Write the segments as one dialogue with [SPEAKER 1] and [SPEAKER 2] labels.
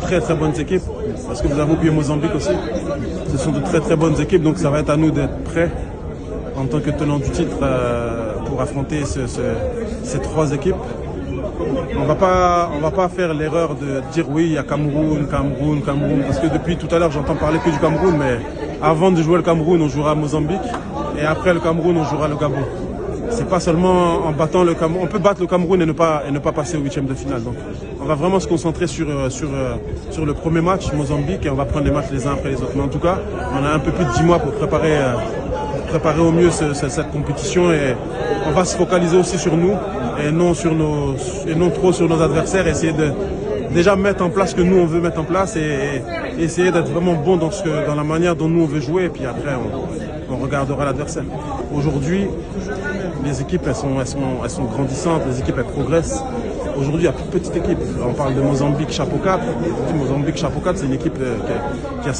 [SPEAKER 1] très très bonnes équipes, parce que vous avez oublié Mozambique aussi. Ce sont de très très bonnes équipes, donc ça va être à nous d'être prêts en tant que tenant du titre pour affronter ces trois équipes. On va pas faire l'erreur de dire oui, il y a Cameroun, parce que depuis tout à l'heure j'entends parler que du Cameroun, mais avant de jouer le Cameroun, on jouera à Mozambique, et après le Cameroun, on jouera le Gabon. C'est pas seulement en battant le Cameroun, on peut battre le Cameroun et ne pas passer au huitième de finale. Donc on va vraiment se concentrer sur le premier match, Mozambique, et on va prendre les matchs les uns après les autres. Mais en tout cas, on a un peu plus de 10 mois pour préparer au mieux cette compétition, et on va se focaliser aussi sur nous et non trop sur nos adversaires, essayer de déjà mettre en place ce que nous on veut mettre en place et essayer d'être vraiment bon dans la manière dont nous on veut jouer, et puis après on regardera l'adversaire. Aujourd'hui, les équipes elles sont grandissantes, les équipes elles progressent. Aujourd'hui, il y a toute petite équipe. On parle de Mozambique Chapeau 4. Mozambique Chapeau 4, c'est une équipe qui a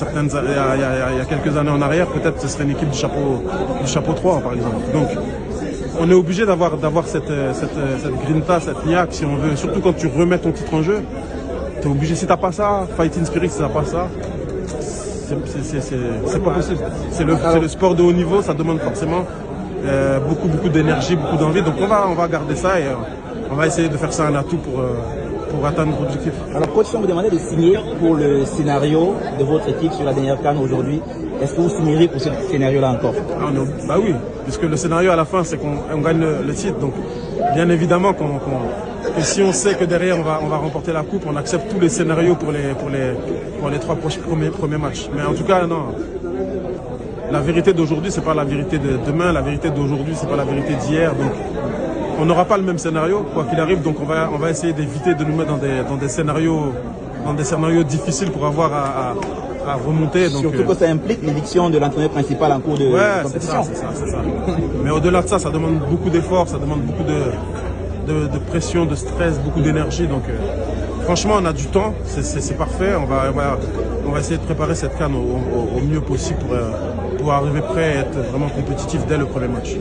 [SPEAKER 1] il y a quelques années en arrière, peut-être ce serait une équipe du chapeau 3 par exemple. Donc on est obligé d'avoir cette grinta, cette niaque si on veut, surtout quand tu remets ton titre en jeu. Tu es obligé, si tu n'as pas ça, fighting spirit, si tu n'as pas ça, c'est pas possible. C'est le sport de haut niveau, ça demande forcément beaucoup d'énergie, beaucoup d'envie. Donc on va garder ça et on va essayer de faire ça un atout pour atteindre notre objectif.
[SPEAKER 2] Alors coach, si on vous demandait de signer pour le scénario de votre équipe sur la dernière CAN aujourd'hui, est-ce que vous signeriez pour ce scénario-là encore?
[SPEAKER 1] Bah oui, puisque le scénario à la fin c'est qu'on gagne le titre. Donc bien évidemment que si on sait que derrière on va remporter la coupe, on accepte tous les scénarios pour les trois premiers matchs. Mais en tout cas non. La vérité d'aujourd'hui, c'est pas la vérité de demain. La vérité d'aujourd'hui, c'est pas la vérité d'hier. Donc, on n'aura pas le même scénario, quoi qu'il arrive. Donc, on va essayer d'éviter de nous mettre dans des scénarios difficiles pour avoir à remonter. Donc,
[SPEAKER 2] surtout que ça implique l'éviction de l'entraîneur principal en cours de compétition.
[SPEAKER 1] C'est ça. Mais au-delà de ça, ça demande beaucoup d'efforts, ça demande beaucoup de pression, de stress, beaucoup d'énergie. Donc, franchement, on a du temps, c'est parfait. On va essayer de préparer cette CAN au mieux possible pour arriver prêt et être vraiment compétitif dès le premier match.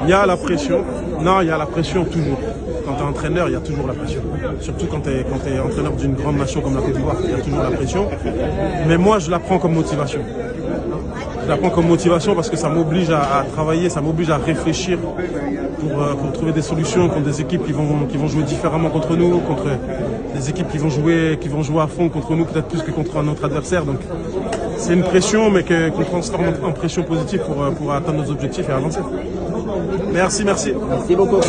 [SPEAKER 1] Il y a la pression. Non, il y a la pression toujours. Quand tu es entraîneur, il y a toujours la pression. Surtout quand tu es entraîneur d'une grande nation comme la Côte d'Ivoire, il y a toujours la pression. Mais moi, je la prends comme motivation. Je la prends comme motivation parce que ça m'oblige à travailler, ça m'oblige à réfléchir pour trouver des solutions contre des équipes qui vont jouer différemment contre nous, contre des équipes qui vont jouer à fond contre nous, peut-être plus que contre un autre adversaire. Donc c'est une pression, mais qu'on transforme en pression positive pour atteindre nos objectifs et avancer. Merci.
[SPEAKER 2] Merci beaucoup.